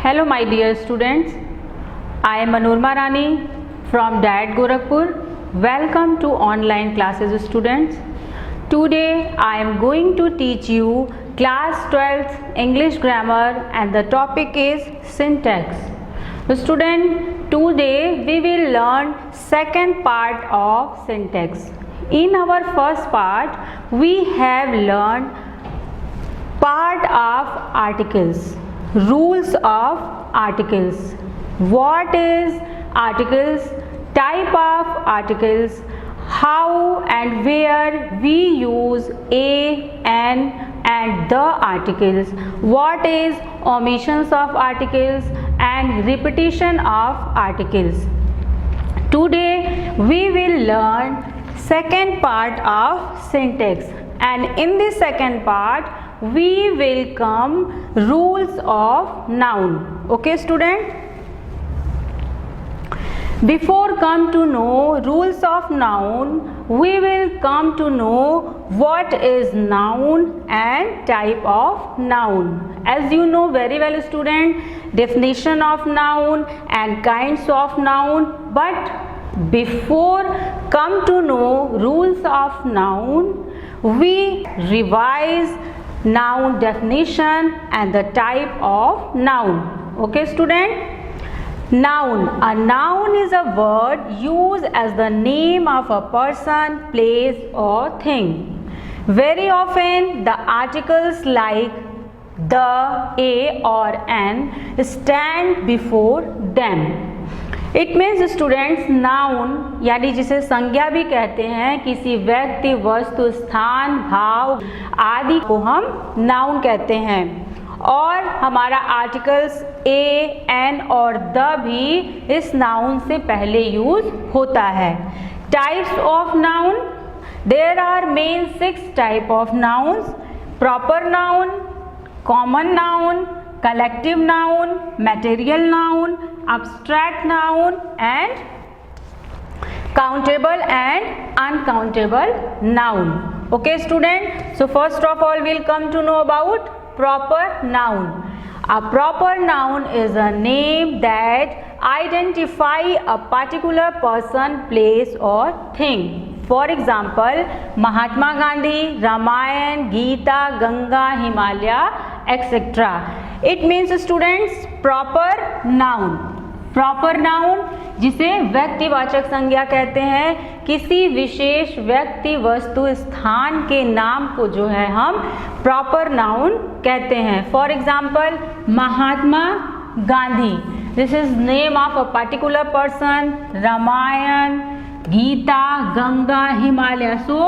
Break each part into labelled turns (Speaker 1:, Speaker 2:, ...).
Speaker 1: Hello my dear students, I am Manorma Rani from DAET Gorakhpur. Welcome to online classes students. Today I am going to teach you class 12th English grammar and the topic is syntax. So student, today we will learn second part of syntax. In our first part we have learned part of articles, rules of articles, what is articles, type of articles, how and where we use a, an and the articles, what is omissions of articles and repetition of articles. Today we will learn second part of syntax, and in the second part we will come rules of noun. Okay student, before come to know rules of noun, we will come to know what is noun and type of noun. As you know very well student, definition of noun and kinds of noun, but before come to know rules of noun, we revise noun definition and the type of noun. Okay student, noun. A noun is a word used as the name of a person, place or thing. Very often the articles like the, a or an stand before them. It means students noun यानी जिसे संज्ञा भी कहते हैं, किसी व्यक्ति, वस्तु, स्थान, भाव आदि को हम नाउन कहते हैं, और हमारा आर्टिकल्स ए, एन और द भी इस नाउन से पहले यूज होता है. Types of noun, there are main 6 type of nouns: proper noun, common noun, collective noun, material noun, abstract noun and countable and uncountable noun. Okay student, so first of all we'll come to know about proper noun. A proper noun is a name that identify a particular person, place or thing. For example, Mahatma Gandhi, Ramayan, Gita, Ganga, Himalaya, etc. It means students proper noun. Proper noun जिसे व्यक्तिवाचक संज्ञा कहते हैं, किसी विशेष व्यक्ति, वस्तु, स्थान के नाम को जो है हम प्रॉपर नाउन कहते हैं. For example Mahatma Gandhi, this is name of a particular person. Ramayan, Gita, Ganga, Himalaya, so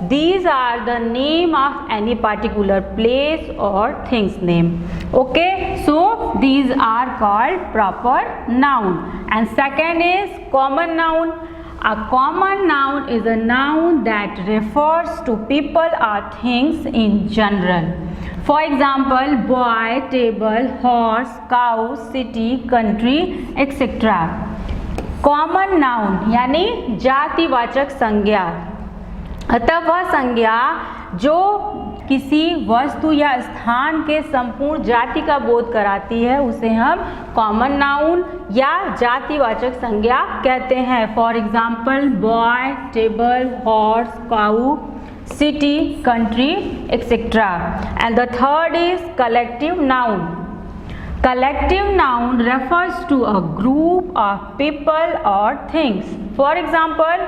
Speaker 1: these are the name of any particular place or things name. Okay, so these are called proper noun. And second is common noun. A common noun is a noun that refers to people or things in general. For example, boy, table, horse, cow, city, country, etc. Common noun यानी जातिवाचक संज्ञा, अतः वह संज्ञा जो किसी वस्तु या स्थान के संपूर्ण जाति का बोध कराती है उसे हम कॉमन नाउन या जातिवाचक संज्ञा कहते हैं. For example boy, table, horse, cow, city, country, etcetera. And the third is collective noun. Collective noun refers to a group of people or things. For example,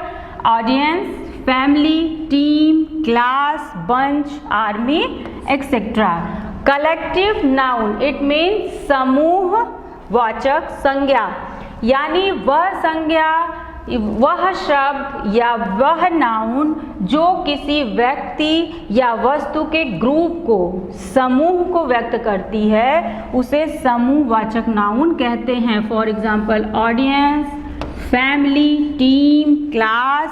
Speaker 1: audience, family, team, class, bunch, army, etc. Collective noun, it means समूह वाचक संज्ञा, यानी वह संज्ञा, वह शब्द या वह नाउन जो किसी व्यक्ति या वस्तु के ग्रुप को, समूह को व्यक्त करती है, उसे समूहवाचक नाउन कहते हैं. For example audience, family, team, class,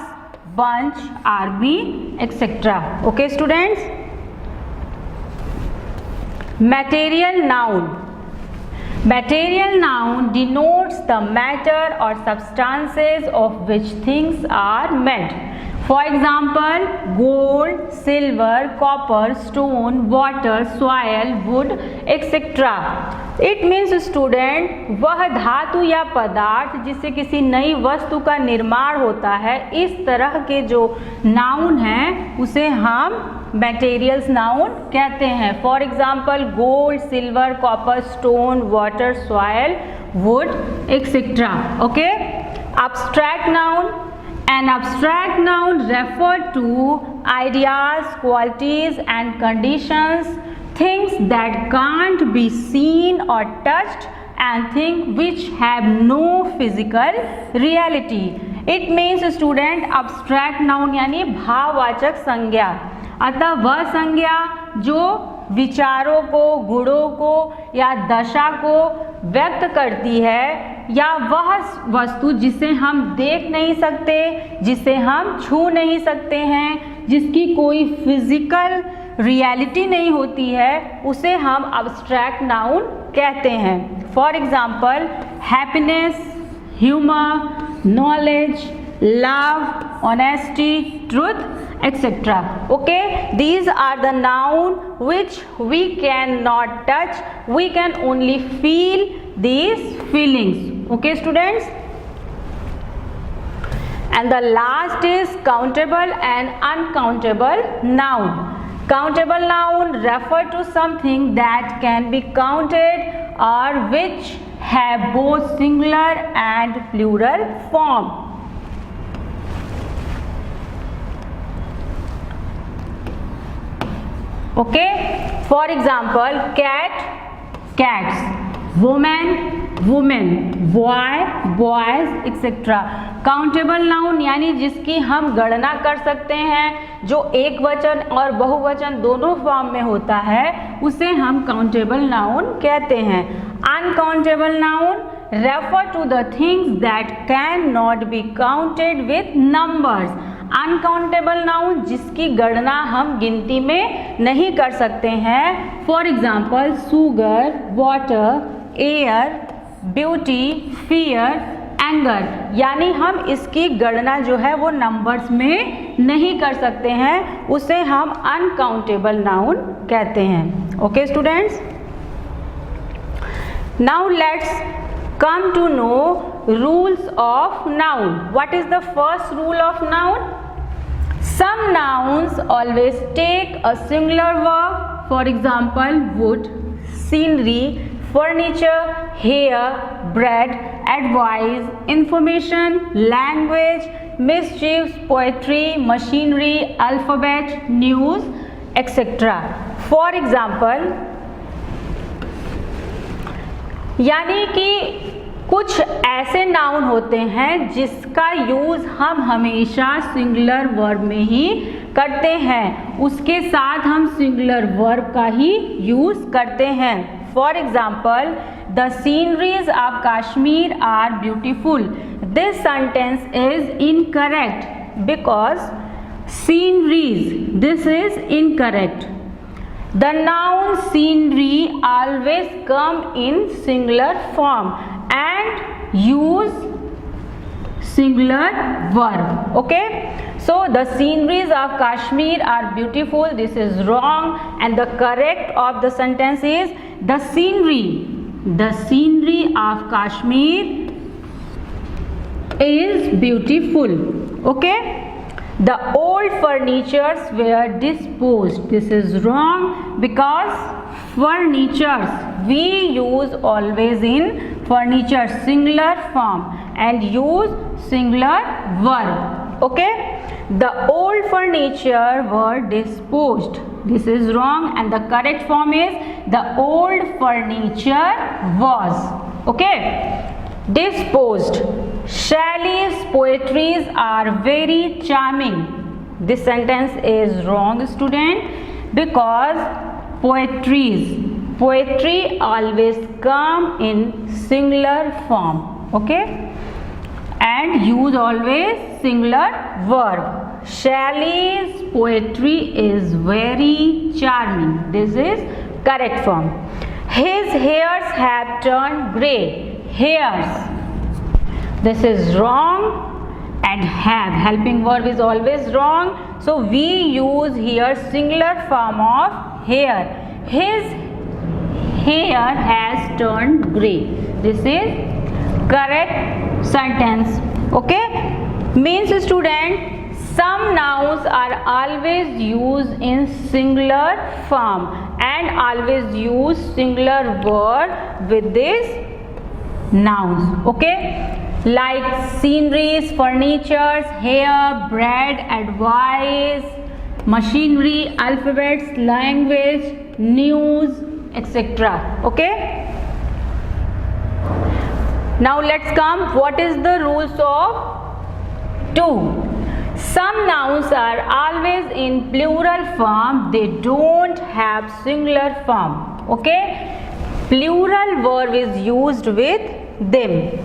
Speaker 1: bunch, army, etcetera. Okay students, material noun. Material noun denotes the matter or substances of which things are made. For example, gold, silver, copper, stone, water, soil, wood, etc. It means student, वह धातु या पदार्थ जिससे किसी नई वस्तु का निर्माण होता है, इस तरह के जो नाउन हैं उसे हम मटेरियल्स नाउन कहते हैं. For example gold, silver, copper, stone, water, soil, would, etcetera. Okay. Abstract noun. An abstract noun refers to ideas, qualities and conditions, things that can't be seen or touched and things which have no physical reality. It means student, abstract noun यानी भाववाचक संज्ञा. अतः वह संज्ञा जो विचारों को, गुणों को या दशा को व्यक्त करती है, या वह वस्तु जिसे हम देख नहीं सकते, जिसे हम छू नहीं सकते हैं, जिसकी कोई फिजिकल रियलिटी नहीं होती है, उसे हम अब्स्ट्रैक्ट नाउन कहते हैं. For example happiness, humour, knowledge, love, honesty, truth, etc. Okay, these are the noun which we cannot touch, we can only feel these feelings. Okay students, and the last is countable and uncountable noun. Countable noun refer to something that can be counted or which have both singular and plural form. Okay, for example, cat, cats, woman, women, boy, boys, etc. Countable noun यानी जिसकी हम गणना कर सकते हैं, जो एक वचन और बहुवचन दोनों फॉर्म में होता है, उसे हम काउंटेबल नाउन कहते हैं. Uncountable noun refer to the things that can not be counted with numbers. Uncountable noun जिसकी गणना हम गिनती में नहीं कर सकते हैं. For example sugar, water, air, beauty, fear, anger. यानी हम इसकी गणना जो है वो नंबर्स में नहीं कर सकते हैं, उसे हम अनकाउंटेबल नाउन कहते हैं. Okay students, now let's come to know rules of noun. What is the first rule of noun? Some nouns always take a singular verb. For example, wood, scenery, furniture, hair, bread, advice, information, language, mischief, poetry, machinery, alphabet, news, etc. For example, यानी कि कुछ ऐसे noun होते हैं जिसका use हम हमेशा singular verb में ही करते हैं, उसके साथ हम सिंगुलर वर्ब का ही यूज़ करते हैं. For example, the sceneries of Kashmir are beautiful. This sentence is incorrect because sceneries, this is incorrect. The noun scenery always come in singular form and use singular verb. Okay, so the sceneries of Kashmir are beautiful. This is wrong, and the correct of the sentence is the scenery of Kashmir is beautiful. Okay, the old furnitures were disposed. This is wrong because furnitures we use always in furniture singular form and use singular verb. Okay, the old furniture were disposed. This is wrong, and the correct form is the old furniture was. Okay, disposed. Shelley's poetries are very charming. This sentence is wrong student, because poetry always come in singular form. Okay, and use always singular verb. Shelley's poetry is very charming. This is correct form. His hairs have turned grey. Hairs, this is wrong, and have. Helping verb is always wrong, so we use here singular form of hair. His hair has turned grey. This is correct sentence. Okay, means student, some nouns are always used in singular form and always use singular word with these nouns. Okay, like sceneries, furnitures, hair, bread, advice, machinery, alphabets, language, news, etc. Okay, now let's come. What is the rules of to? Some nouns are always in plural form, they don't have singular form. Okay, plural verb is used with them.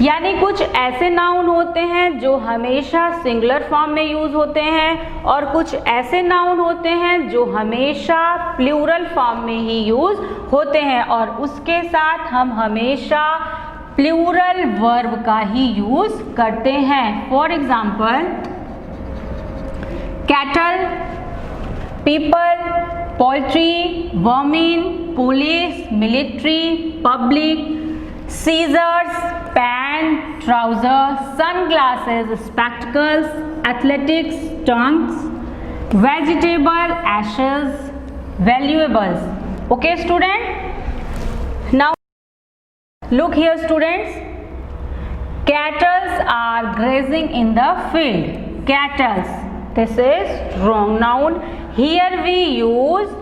Speaker 1: यानी कुछ ऐसे noun होते हैं जो हमेशा singular form में use होते हैं और कुछ ऐसे नाउन होते हैं जो हमेशा प्लूरल फॉर्म में ही यूज होते हैं और उसके साथ हम हमेशा प्लूरल वर्ब का ही यूज करते हैं. For example, cattle, people, poultry, vermin, police, military, public, scissors, pan, trouser, sunglasses, spectacles, athletics, tongs, vegetable, ashes, valuables. Okay student, now look here students, cattles are grazing in the field. Cattles, this is wrong noun. Here we use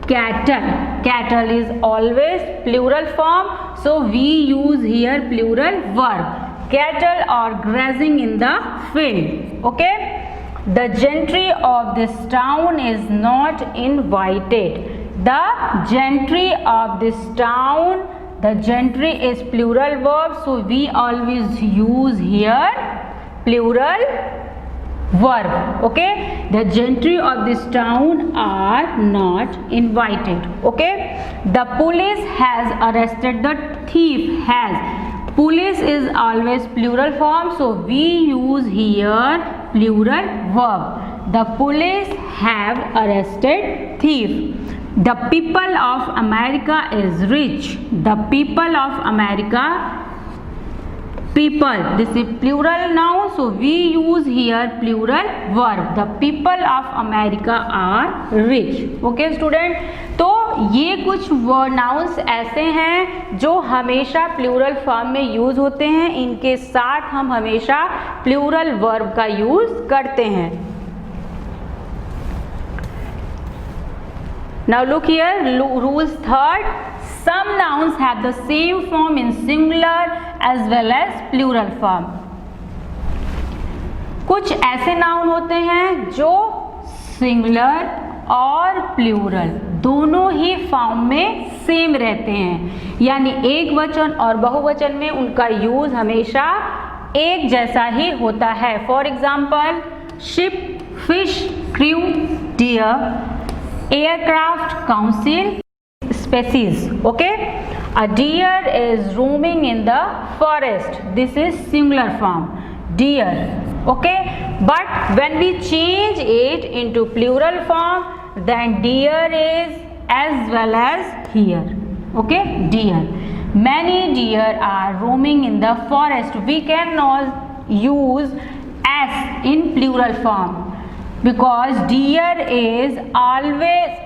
Speaker 1: cattle. Cattle is always plural form, so we use here plural verb. Cattle are grazing in the field. Okay, the gentry of this town is not invited. The gentry of this town, the gentry is plural verb, so we always use here plural verb. Okay, the gentry of this town are not invited. Okay, the police has arrested the thief. Has, police is always plural form, so we use here plural verb. The police have arrested thief. The people of America is rich. The people of America, people, this is plural noun, so we use here plural verb. The people of America are rich. Okay student, तो ये कुछ nouns ऐसे हैं जो हमेशा plural form में use होते हैं, इनके साथ हम हमेशा प्लूरल वर्ब का यूज करते हैं. Now look here, rules third. Some nouns have the same form in singular as well as plural form. कुछ ऐसे नाउन होते हैं जो सिंगुलर और प्लूरल दोनों ही फॉर्म में सेम रहते हैं, यानी एक वचन और बहुवचन में उनका यूज हमेशा एक जैसा ही होता है. For example, ship, fish, crew, deer, aircraft, council, species. Okay, a deer is roaming in the forest. This is singular form, deer. Okay, but when we change it into plural form, then deer is as well as here. Okay, deer. Many deer are roaming in the forest. We cannot use s in plural form, because deer is always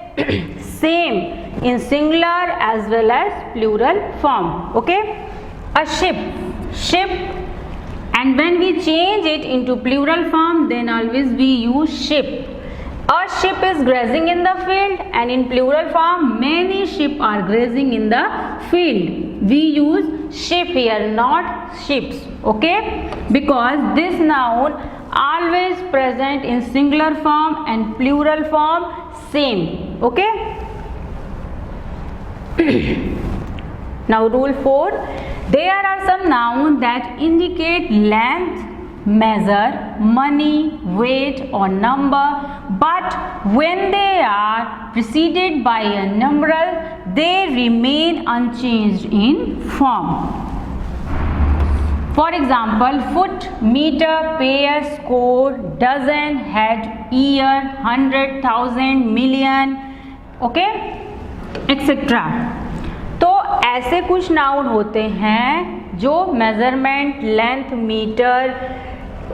Speaker 1: same in singular as well as plural form. Okay, a ship, ship, and when we change it into plural form, then always we use ship. A ship is grazing in the field, and in plural form many sheep are grazing in the field. We use sheep here, not ships. Okay, because this noun always present in singular form and plural form same. Okay, now rule 4, there are some nouns that indicate length, measure, money, weight or number, but when they are preceded by a numeral, they remain unchanged in form. For example, foot, meter, pair, score, dozen, head, year, 100,000, million, okay, etc. तो ऐसे कुछ noun होते हैं जो measurement, length, metre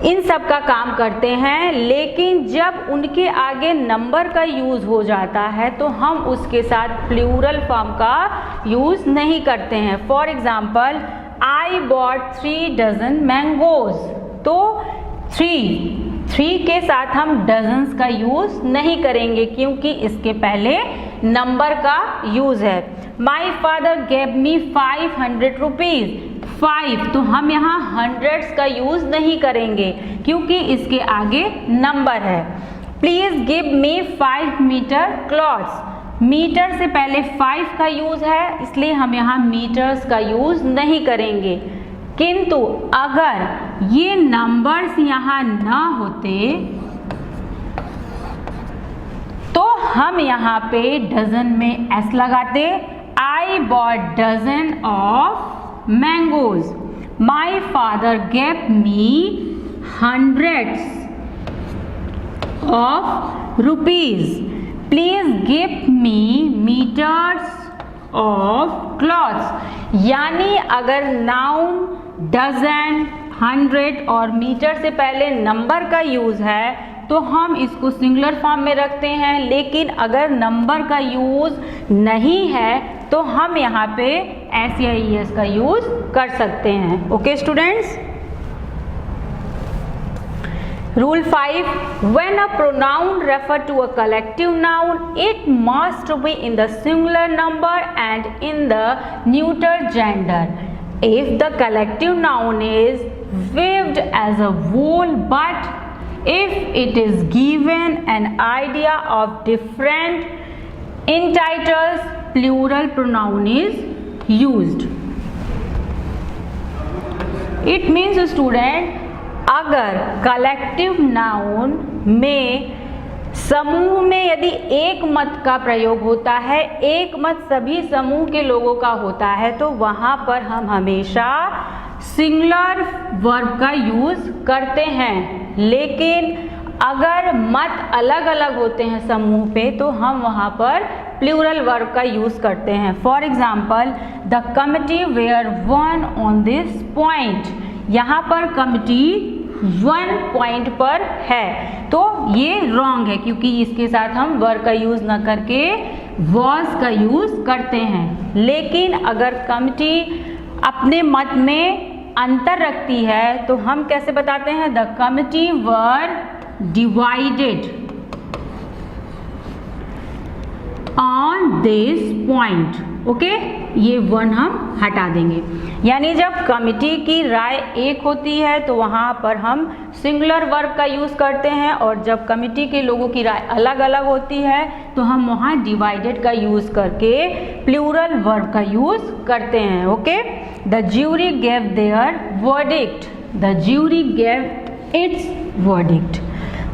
Speaker 1: इन सब का काम करते हैं, लेकिन जब उनके आगे नंबर का यूज़ हो जाता है तो हम उसके साथ प्लूरल फॉर्म का यूज़ नहीं करते हैं। For example, I bought 3 dozen mangoes, तो 3 के साथ हम डजन्स का यूज़ नहीं करेंगे क्योंकि इसके पहले नंबर का यूज़ है। My father gave me 500 rupees, 5, तो हम यहाँ हंड्रेड्स का यूज़ नहीं करेंगे क्योंकि इसके आगे नंबर है। Please give me 5 meter cloths, metre से पहले 5 का यूज़ है इसलिए हम यहाँ मीटर्स का यूज़ नहीं करेंगे। किंतु अगर ये नंबर्स यहाँ ना होते तो हम यहाँ पे डजन में एस लगाते। I bought dozen of mangoes, my father gave me hundreds of rupees, please give me meters of cloths. यानी अगर नाउन डजन, 100 और मीटर से पहले नंबर का यूज़ है तो हम इसको सिंगुलर फॉर्म में रखते हैं, लेकिन अगर नंबर का यूज़ नहीं है तो हम यहाँ पे एस या ई एस का यूज़ कर सकते हैं। Okay students. Rule 5, when a pronoun refer to a collective noun, it must be in the singular number and in the neuter gender. If the collective noun is viewed as a whole, but if it is given an idea of different entitles, plural pronoun is used. It means student, अगर collective noun में समूह में यदि एक मत का प्रयोग होता है, एक मत सभी समूह के लोगों का होता है, तो वहाँ पर हम हमेशा सिंगुलर वर्ब का यूज़ करते हैं। लेकिन अगर मत अलग अलग होते हैं समूह पे तो हम वहाँ पर प्लूरल वर्ब का यूज़ करते हैं। For example, the committee were one on this point, यहाँ पर कमिटी 1 पॉइंट पर है तो ये रॉन्ग है क्योंकि इसके साथ हम वर्ब का यूज़ न करके वॉज का यूज़ करते हैं। लेकिन अगर कमिटी अपने मत में अंतर रखती है तो हम कैसे बताते हैं? The committee were divided on this point. Okay, ये 1 हम हटा देंगे। यानी जब कमिटी की राय एक होती है तो वहाँ पर हम सिंगुलर वर्ब का यूज़ करते हैं, और जब कमिटी के लोगों की राय अलग अलग होती है तो हम वहाँ डिवाइडेड का यूज़ करके प्लूरल वर्ब का यूज़ करते हैं। Okay, the jury gave there verdict, the jury gave it's verdict.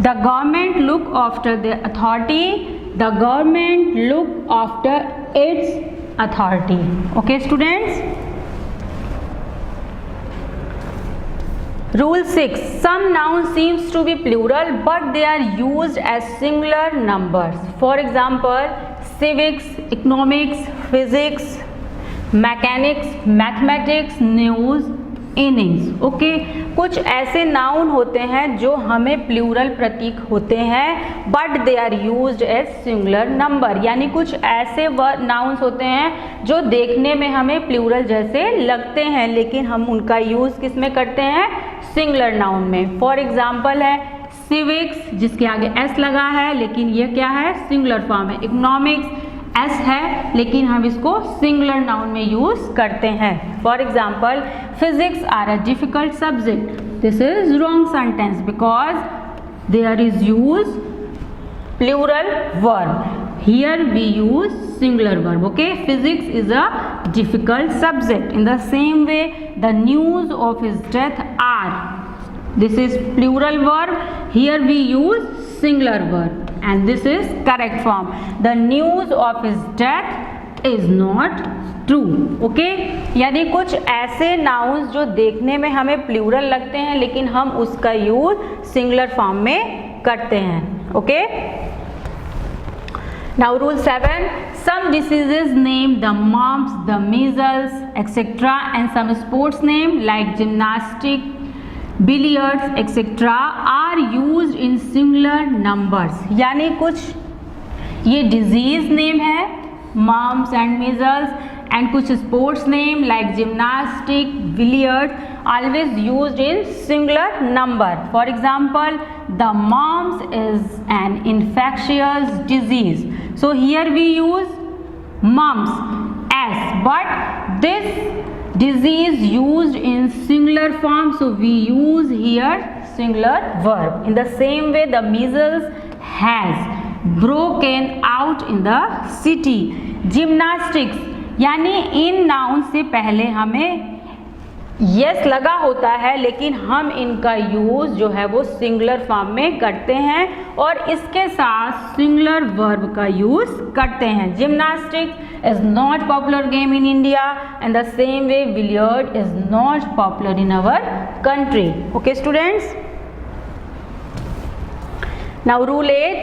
Speaker 1: The government look after the authority, the government look after it's authority. Okay students. Rule 6, some nouns seems to be plural but they are used as singular numbers. For example, civics, economics, physics, mechanics, mathematics, news, innings. Okay, कुछ ऐसे noun होते हैं जो हमें plural प्रतीक होते हैं but they are used as singular number. यानी कुछ ऐसे नाउन्स होते हैं जो देखने में हमें प्लूरल जैसे लगते हैं लेकिन हम उनका यूज़ किस में करते हैं? सिंगुलर नाउन में। फॉर एग्जाम्पल है सिविक्स, जिसके आगे एस लगा है लेकिन ये क्या है? सिंगुलर फॉर्म है। इकोनॉमिक्स एस है लेकिन हम इसको सिंगुलर नाउन में यूज़ करते हैं। For example, physics are a difficult subject, this is wrong sentence because there is use plural verb, here we use singular verb. Okay, physics is a difficult subject. In the same way the news of his death are, this is plural verb, here we use singular verb and this is correct form. The news of his death is not true. Okay, यानी कुछ ऐसे nouns जो देखने में हमें plural लगते हैं लेकिन हम उसका यूज सिंगुलर फॉर्म में करते हैं। Okay, now rule 7, some diseases named the mumps, the measles, etc. and some sports name like gymnastic, billiards, etc. are used in singular numbers। यानी कुछ ये डिजीज नेम है mumps and measles, and कुछ sports name like gymnastic, billiards always used in singular number। For example, the mumps is an infectious disease, so here we use mumps as, but this disease used in singular form, so we use here singular verb। In the same way, the measles has broken out in the city। Gymnastics यानी इन noun से पहले हमें yes लगा होता है लेकिन हम इनका यूज जो है वो सिंगुलर फॉर्म में करते हैं और इसके साथ सिंगुलर वर्ब का यूज करते हैं। Gymnastics is not popular game in India and the same way billiard is not popular in our country. Okay students, now rule 8,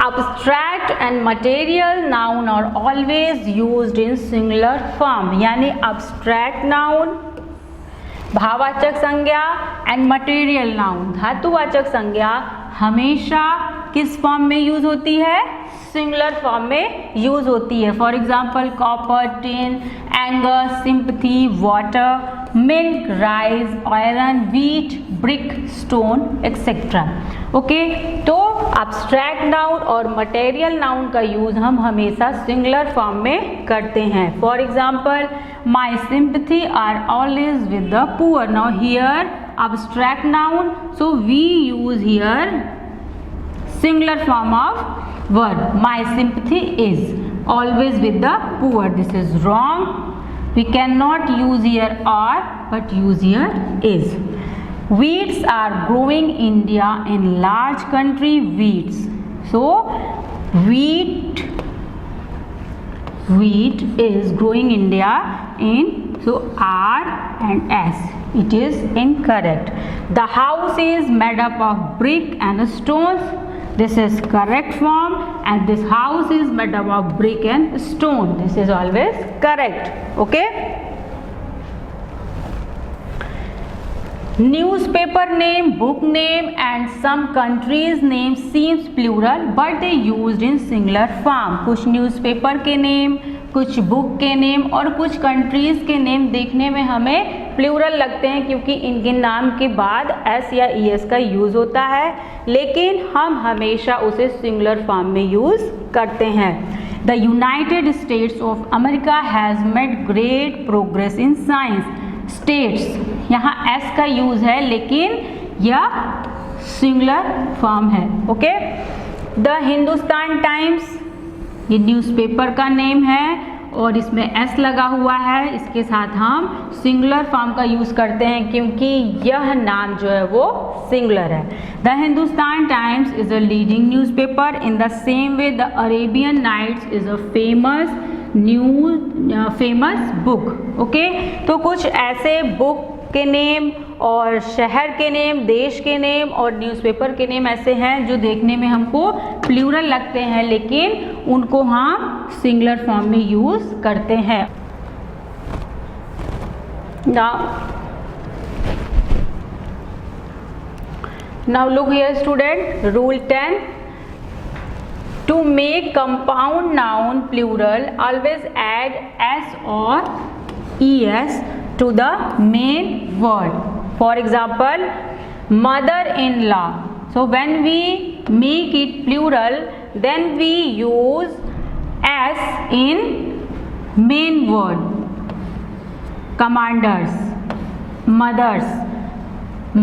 Speaker 1: abstract and material noun are always used in singular form। यानी abstract noun भाववाचक संज्ञा and material noun धातुवाचक संज्ञा हमेशा किस form में use होती है? Singular form में use होती है। For example copper, tin, anger, sympathy, water, milk, rice, iron, wheat, brick, stone etcetera. Okay, तो एब्स्ट्रैक्ट नाउन और मटेरियल नाउन का यूज हम हमेशा सिंगुलर फॉर्म में करते हैं। For example my sympathy are always with the poor. Now here abstract noun, so we use here singular form of verb. My sympathy is always with the poor. This is wrong. We cannot use here are, but use here is. Wheats are growing India in large country. Wheats. So wheat is growing India in, so R and S. It is incorrect. The house is made up of brick and stones. This is correct form, and this house is made up of brick and stone. This is always correct. Okay. Newspaper name, book name and some countries name seems plural but they used in singular form। कुछ newspaper के name, कुछ book के name और कुछ countries के name देखने में हमें प्लूरल लगते हैं क्योंकि इनके नाम के बाद एस या ई एस का यूज़ होता है, लेकिन हम हमेशा उसे सिंगुलर फॉर्म में यूज़ करते हैं। The United states of America has made great progress in science. States यहाँ एस का यूज़ है लेकिन यह सिंगुलर फॉर्म है। ओके, द हिंदुस्तान टाइम्स ये न्यूज़पेपर का नेम है और इसमें एस लगा हुआ है, इसके साथ हम सिंगुलर फॉर्म का यूज़ करते हैं क्योंकि यह नाम जो है वो सिंगुलर है। The Hindustan Times is a leading newspaper. In the same way the Arabian Nights is a famous book. Okay, तो कुछ ऐसे बुक के नेम और शहर के नेम, देश के नेम और न्यूज़पेपर के नेम ऐसे हैं जो देखने में हमको प्लूरल लगते हैं लेकिन उनको हम सिंगुलर फॉर्म में यूज़ करते हैं। Now look here student, rule 10, to make compound noun plural always add s or es to the main word। For example mother-in-law, so when we make it plural then we use s in main word। commanders,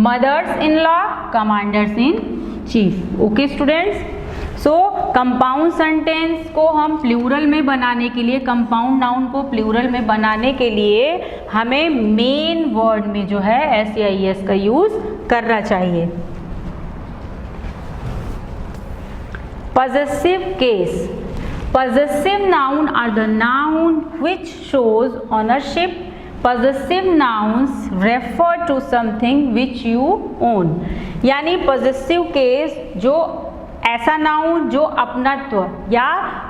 Speaker 1: mothers-in-law, commanders-in-chief। okay students, so compound sentence को हम plural में बनाने के लिए, compound noun को plural में बनाने के लिए हमें मेन वर्ड में जो है एस या ई एस का यूज करना चाहिए। Possessive case, Possessive noun are the noun which shows ownership. Possessive nouns refer to something which you own. यानी possessive case जो ऐसा नाउन जो अपनत्व या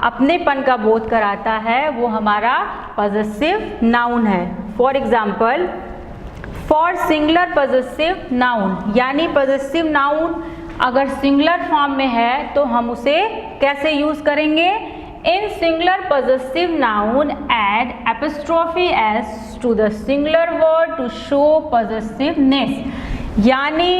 Speaker 1: अपनेपन का बोध कराता है वो हमारा possessive noun है. For example, for singular possessive noun, यानी possessive noun अगर सिंगुलर फॉर्म में है तो हम उसे कैसे यूज करेंगे? In singular possessive noun, add apostrophe s to the singular word to show possessiveness. यानी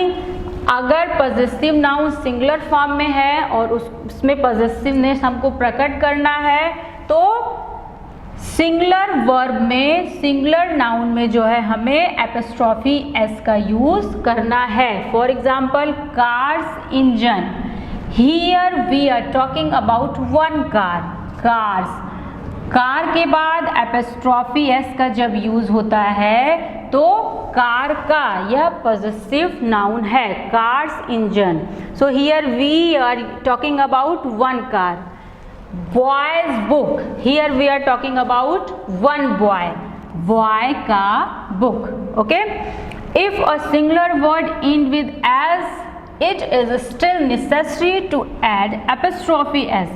Speaker 1: अगर possessive noun सिंगुलर फॉर्म में है और उसमें possessiveness हमको प्रकट करना है तो सिंगुलर वर्ब में, सिंगुलर नाउन में जो है हमें एपोस्ट्रॉफी एस का यूज करना है. For example, cars, engine. Here we are talking about one car. Cars, car के बाद एपोस्ट्रॉफी एस का जब यूज होता है तो कार का यह पॉजेसिव नाउन है. Cars, engine. So here we are talking about one car. Boy's book. Here we are talking about one boy. Boy का book. Okay. If a singular word end with as, it is still necessary to add apostrophe s.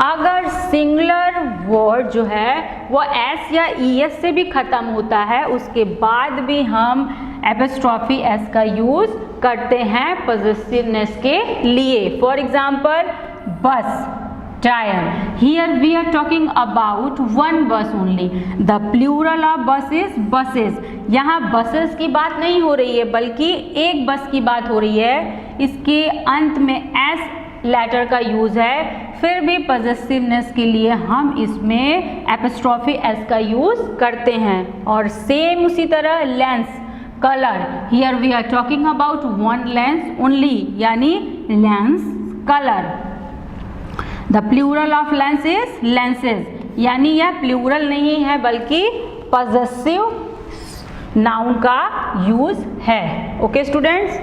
Speaker 1: अगर singular word जो है वो s या es से भी खत्म होता है उसके बाद भी हम एपोस्ट्रॉफी s का यूज करते हैं पॉजेसिवनेस के लिए. फॉर एग्जाम्पल, बस, tire. Here we are talking about one bus only. The plural of bus is buses. यहाँ buses की बात नहीं हो रही है बल्कि एक बस की बात हो रही है. इसके अंत में s लेटर का यूज है. फिर भी पॉजेसिवनेस के लिए हम इसमें एपोस्ट्रॉफी s का यूज करते हैं. और सेम उसी तरह lens, colour. Here we are talking about one lens only, यानी lens, colour. The plural of lens is lenses. यानी यह प्लूरल नहीं है बल्कि पॉजेसिव नाउन का यूज है. Okay students.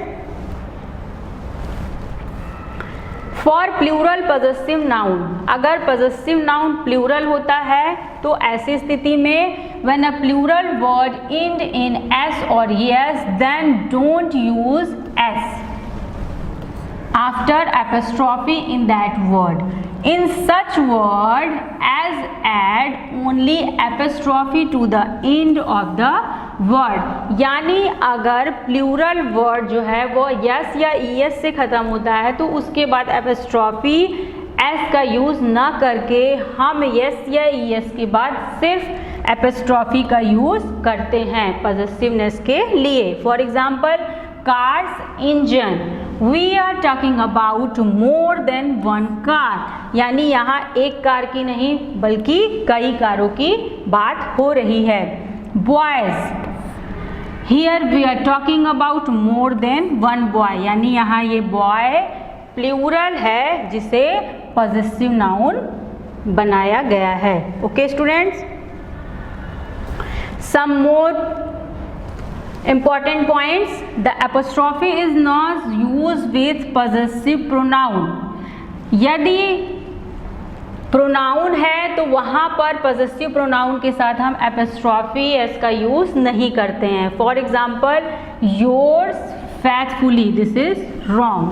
Speaker 1: For plural possessive noun, अगर पॉजेसिव नाउन प्लूरल होता है तो ऐसी स्थिति में when a plural word end in s or es, then don't use s after apostrophe in that word. In such word as add only apostrophe to the end of the word. यानी अगर plural word जो है वो yes या es से ख़त्म होता है तो उसके बाद एपोस्ट्रॉफी s का यूज़ ना करके हम यस या es के बाद सिर्फ एपोस्ट्रॉफी का यूज़ करते हैं पॉजेसिवनेस के लिए. For example, cars, engine. We are talking about more than one car. यानी यहाँ एक कार की नहीं बल्कि कई कारों की बात हो रही है. Boys. Here we are talking about more than one boy. यानी यहाँ ये बॉय प्लूरल है जिसे पॉजेसिव नाउन बनाया गया है. Okay students. Some more important points. The apostrophe is not used with possessive pronoun. यदि प्रोनाउन है तो वहाँ पर possessive pronoun के साथ हम apostrophe s का यूज नहीं करते हैं. For example, yours faithfully. This is wrong.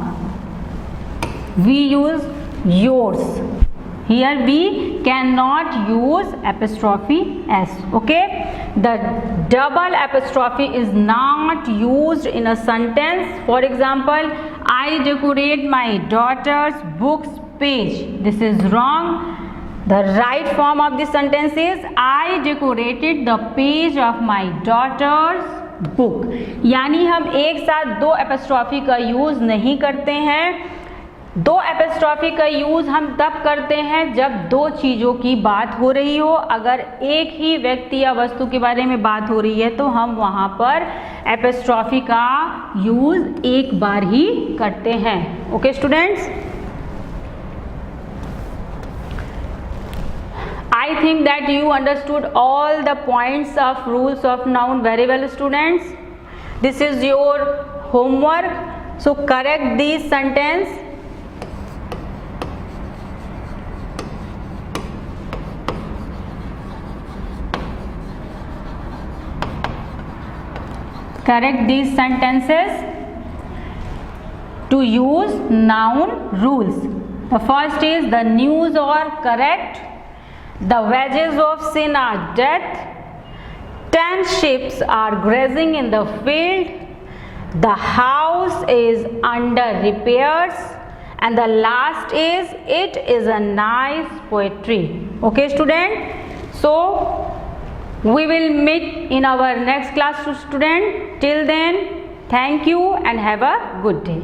Speaker 1: We use yours. Here we cannot use apostrophe s. Okay. The double apostrophe is not used in a sentence. For example, I decorate my daughter's book's page. This is wrong. The right form of this sentence is I decorated the page of my daughter's book. यानी हम एक साथ दो apostrophe का use नहीं करते हैं. दो एपोस्ट्रॉफी का यूज हम तब करते हैं जब दो चीज़ों की बात हो रही हो. अगर एक ही व्यक्ति या वस्तु के बारे में बात हो रही है तो हम वहाँ पर एपोस्ट्रॉफी का यूज एक बार ही करते हैं. Okay students. I think that you understood all the points of rules of noun very well, students. This is your homework. So correct these sentence. Correct these sentences to use noun rules. The first is the news are correct. The wages of sin are death. 10 sheep are grazing in the field. The house is under repairs. And the last is it is a nice poetry. Okay, student? So we will meet in our next class, student. Till then, thank you and have a good day.